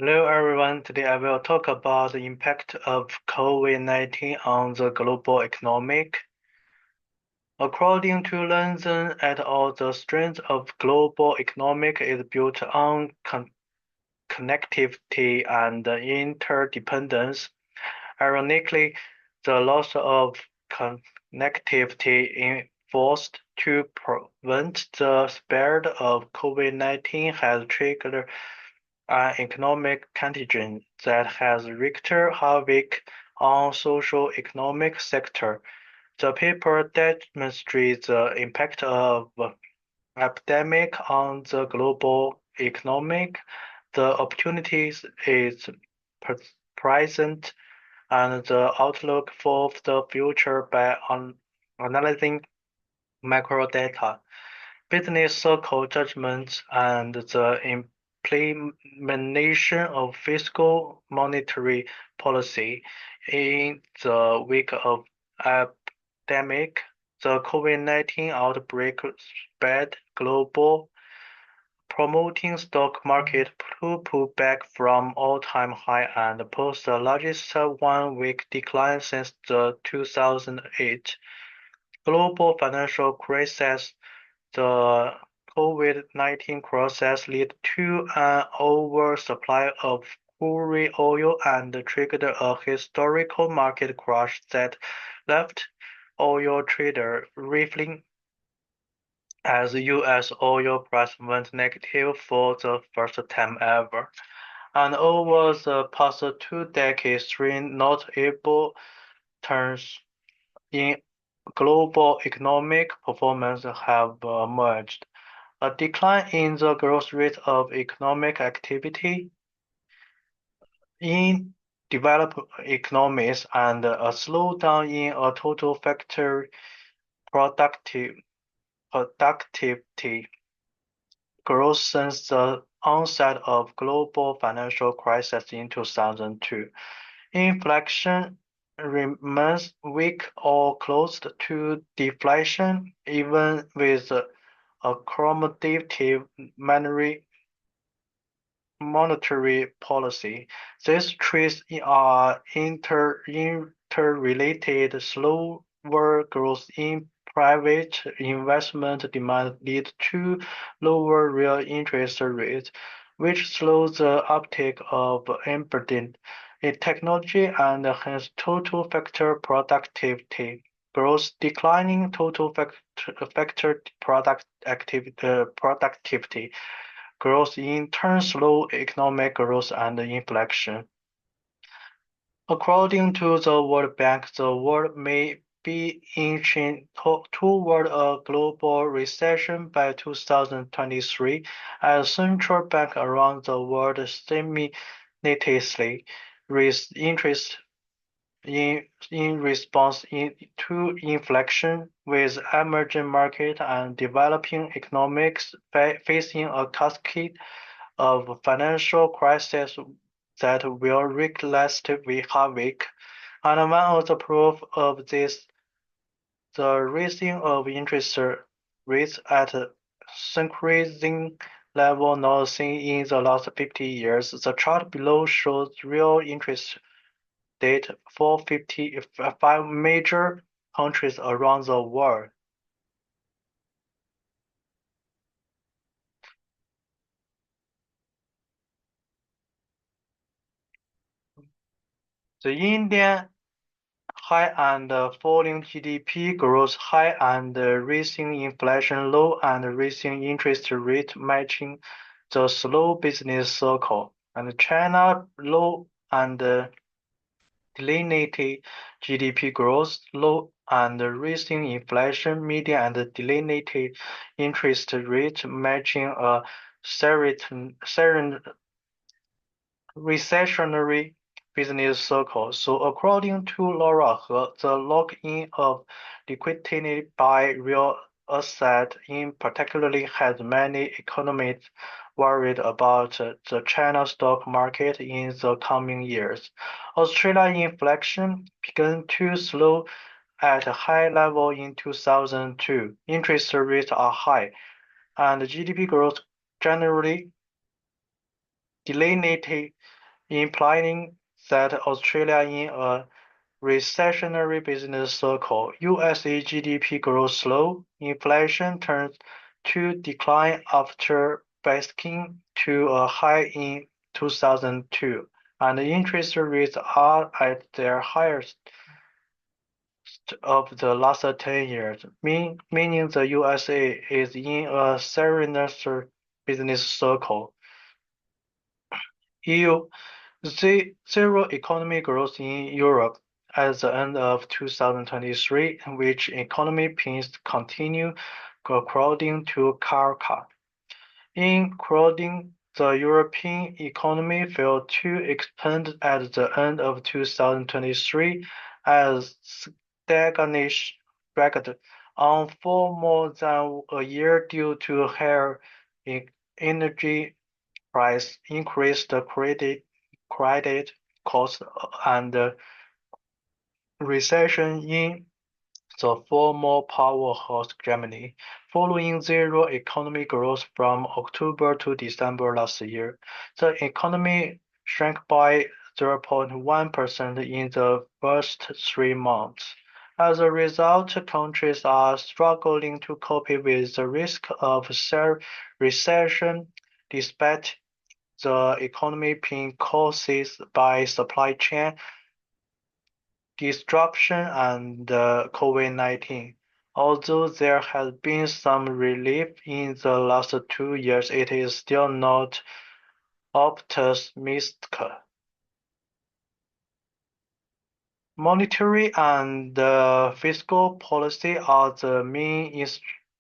Hello everyone, today I will talk about the impact of COVID-19 on the global economic. According to London et al., the strength of global economic is built on connectivity and interdependence. Ironically, the loss of connectivity enforced to prevent the spread of COVID-19 has triggered an economic contagion that has wreaked havoc on socio-economic sector. The paper demonstrates the impact of epidemic on the global economic, the opportunities is present, and the outlook for the future by analyzing macro data, business circle judgments, and the implementation of fiscal monetary policy. In the wake of epidemic, the COVID-19 outbreak spread global, promoting stock market to pull back from all-time high and post the largest one-week decline since the 2008 global financial crisis. The COVID-19 crisis led to an oversupply of crude oil and triggered a historical market crash that left oil traders reeling as U.S. oil price went negative for the first time ever. And over the past 2 decades, three notable turns in global economic performance have emerged: a decline in the growth rate of economic activity in developed economies and a slowdown in a total factor productivity growth since the onset of global financial crisis in 2002. Inflation remains weak or close to deflation, even with accommodative monetary policy. These traits are interrelated. Slower growth in private investment demand lead to lower real interest rates, which slows the uptake of embedded in technology and hence total factor productivity growth. Declining total factor productivity growth in turn slow economic growth and inflation. According to the World Bank, the world may be inching toward a global recession by 2023 as central banks around the world simultaneously raise interest in response to inflation, with emerging markets and developing economies facing a cascade of financial crises that will wreak lasting havoc. And one of the proof of this, the raising of interest rates at increasing level not seen in the last 50 years. The chart below shows real interest data for 55 major countries around the world. The Indian high and falling GDP growth high and rising inflation low and rising interest rate matching the slow business cycle. And China low and delineated GDP growth low and rising inflation median and delineated interest rate matching a recessionary business cycle. So according to Laura He, the lock-in of liquidity by real asset in particularly has many economists worried about the China stock market in the coming years. Australia inflation began to slow at a high level in 2002. Interest rates are high, and GDP growth generally delineated, implying that Australia in a recessionary business cycle. USA GDP grows slow, inflation turns to decline after basking to a high in 2002, and interest rates are at their highest of the last 10 years, meaning the USA is in a serious business cycle. EU zero economic growth in Europe at the end of 2023, which economy pins continue crowding to car cut. In crowding, the European economy failed to expand at the end of 2023 as stagnation dragged on for more than a year due to higher energy price, increased credit costs, and recession in the former powerhouse Germany, following zero economic growth from October to December last year. The economy shrank by 0.1% in the first 3 months. As a result, countries are struggling to cope with the risk of recession despite the economy being caused by supply chain disruption and COVID-19. Although there has been some relief in the last 2 years, it is still not optimistic. Monetary and fiscal policy are the main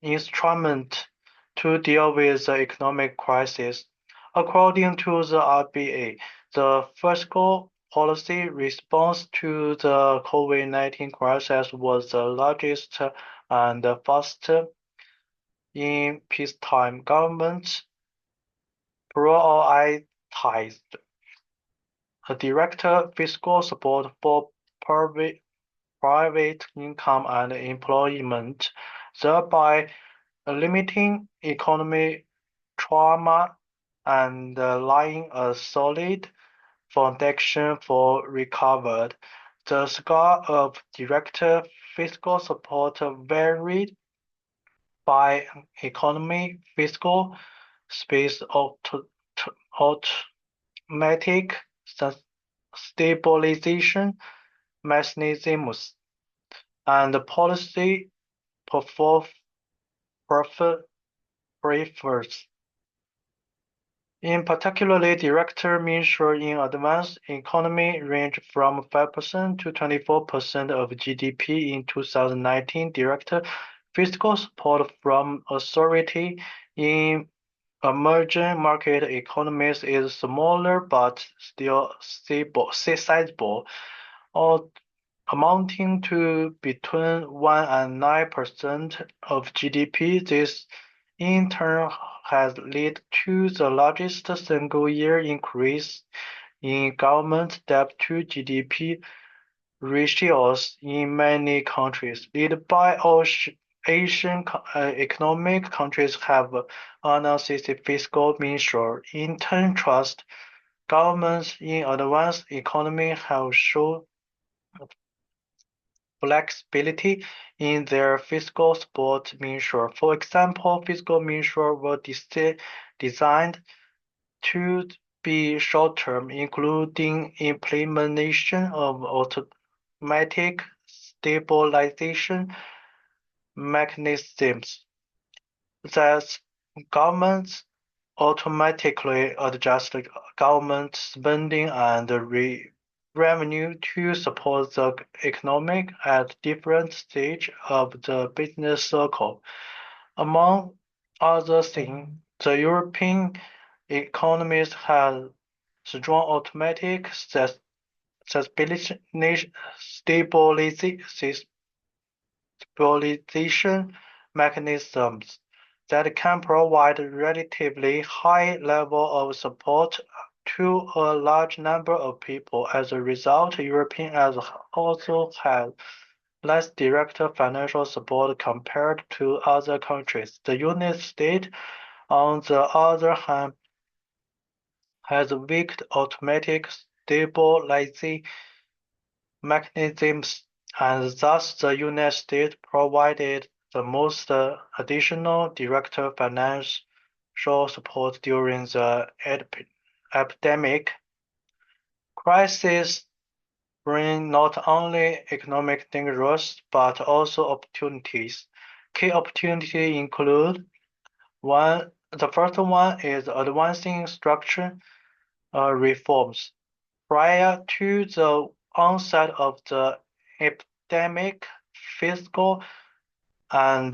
instrument to deal with the economic crisis. According to the RBA, the fiscal policy response to the COVID-19 crisis was the largest and fastest in peacetime. Governments prioritized a direct fiscal support for private income and employment, thereby limiting economic trauma and laying a solid foundation for recovery. The scale of direct fiscal support varied by economy. Fiscal space automatic stabilization mechanisms and policy prefers. In particular, director measures in advanced economy range from 5% to 24% of GDP in 2019. Direct fiscal support from authority in emerging market economies is smaller but still sizable, or amounting to between 1 and 9% of GDP. This in turn has led to the largest single-year increase in government debt to GDP ratios in many countries. Led by Asian economic countries have announced fiscal measures. In turn, trust governments in advanced economies have shown flexibility in their fiscal support measures. For example, fiscal measures were designed to be short-term, including implementation of automatic stabilization mechanisms that governments automatically adjust government spending and revenue to support the economy at different stages of the business cycle. Among other things, the European economies have strong automatic stabilization mechanisms that can provide relatively high level of support to a large number of people. As a result, Europeans also have less direct financial support compared to other countries. The United States, on the other hand, has weak automatic stabilizing mechanisms, and thus the United States provided the most additional direct financial support during the epidemic. Crises bring not only economic dangers but also opportunities. Key opportunities include the first one is advancing structure reforms. Prior to the onset of the epidemic, fiscal and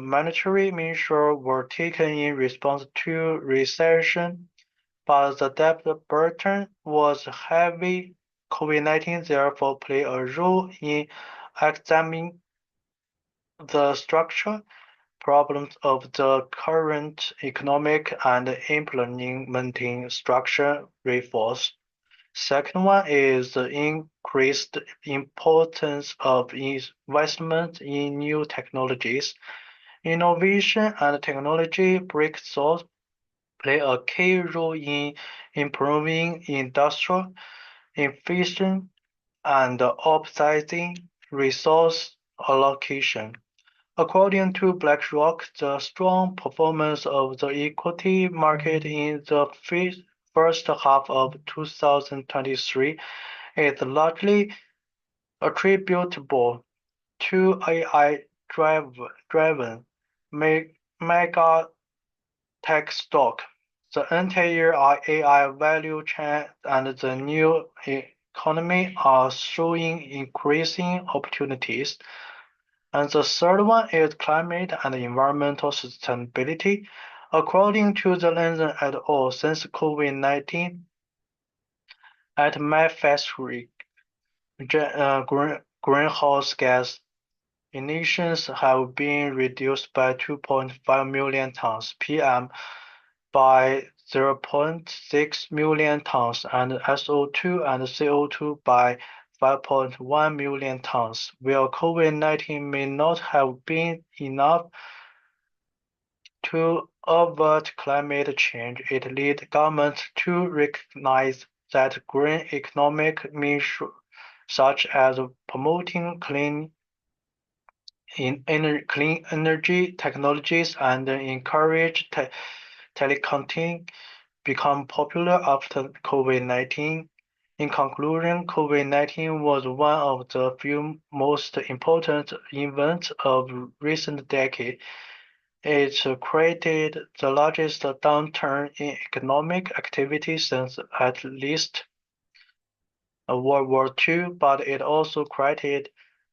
monetary measures were taken in response to recession, but the debt burden was heavy. COVID-19 therefore played a role in examining the structural problems of the current economic and implementing structural reforms. Second one is the increased importance of investment in new technologies. Innovation and technology breakthroughs play a key role in improving industrial efficiency and optimizing resource allocation. According to BlackRock, the strong performance of the equity market in the first half of 2023 is largely attributable to AI-driven mega tech stock. The entire AI value chain and the new economy are showing increasing opportunities. And the third one is climate and environmental sustainability. According to the London et al., since COVID-19 atmospheric greenhouse gas emissions have been reduced by 2.5 million tons (pm) by 0.6 million tons, and SO2 and CO2 by 5.1 million tons. While COVID-19 may not have been enough to avert climate change, it led governments to recognize that green economic measures such as promoting clean energy technologies and encourage telecommuting become popular after COVID-19. In conclusion, COVID-19 was one of the few most important events of recent decade. It created the largest downturn in economic activity since at least World War II, but it also created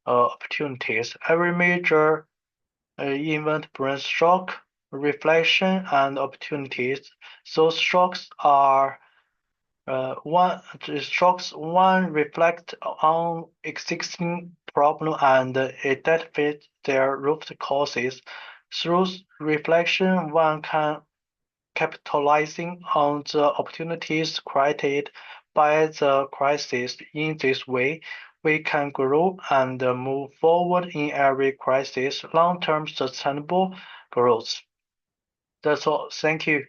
opportunities. Every major event brings shock, reflection, and opportunities. Those shocks are one reflect on existing problem and identify their root causes. Through reflection, one can capitalizing on the opportunities created by the crisis. In this way, we can grow and move forward in every crisis. Long-term sustainable growth. That's all. Thank you.